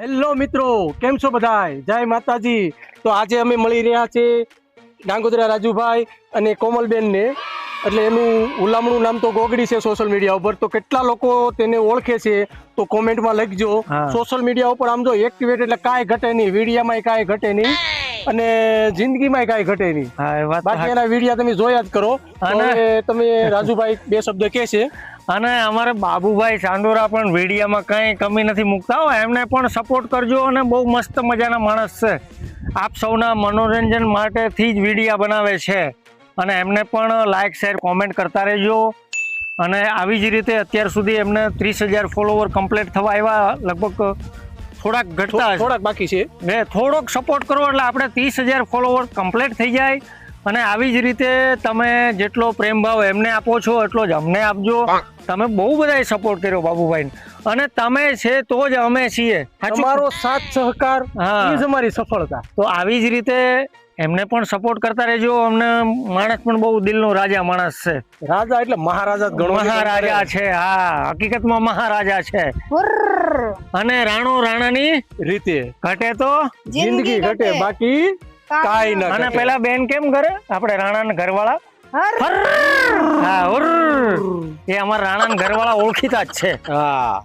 Hello મિત્રો, કેમ છો બધાય? જય માતાજી. તો આજે અમે મળી રહ્યા છે ડાંગોદરા રાજુભાઈ અને કોમલબેન ને. એટલે એનું હુલામણું નામ તો ગોગડી છે સોશિયલ મીડિયા ઉપર. તો કેટલા લોકો તેને ઓળખે છે તો કોમેન્ટમાં લખજો. સોશિયલ મીડિયા ઉપર આમ જો એક્ટિવેટ એટલે કાંઈ ઘટે નહીં, વિડીયામાં કાંઈ ઘટે નહીં અને જિંદગીમાં કાંઈ ઘટે નહીં. બાકી એના વિડીયા તમે જોયા જ કરો. અને તમે રાજુભાઈ બે શબ્દ કહે છે. અને અમારે બાબુભાઈ ચાંદોરા પણ વિડીયામાં કંઈ કમી નથી મૂકતા હોય, એમને પણ સપોર્ટ કરજો. અને બહુ મસ્ત મજાના માણસ છે, આપ સૌના મનોરંજન માટેથી જ વિડીયા બનાવે છે. અને એમને પણ લાઇક શેર કોમેન્ટ કરતા રહેજો. અને આવી જ રીતે અત્યાર સુધી એમને 30,000 ફોલોવર કમ્પ્લીટ થવા આવ્યા. લગભગ થોડાક બાકી છે ને. થોડોક સપોર્ટ કરો એટલે આપણે 30,000 ફોલોવર કમ્પ્લીટ થઈ જાય. અને આવી જ રીતે તમે જેટલો પ્રેમ ભાવ એમને આપો છો એટલો જ અમને આપજો. તમે બહુ બધા સપોર્ટ કર્યો બાબુભાઈ, અને તમે છે તો જ અમે છીએ. તમારો સાથ સહકાર એ જ અમારી સફળતા. તો આવી જ રીતે એમને પણ સપોર્ટ કરતા રહેજો. અમને માણસ પણ બહુ દિલનો રાજા માણસ છે. રાજા એટલે મહારાજા જ ગણો. મહારાજા છે, હા, હકીકતમાં મહારાજા છે. અને રાણો રાણાની રીતે ઘટે તો જિંદગી ઘટે, બાકી કાઈ ન. અને પેલા બેન કેમ કરે આપણે રાણાના ઘરવાળા? હા, એ અમારા રાણાના ઘરવાળા ઓળખીતા જ છે. હા.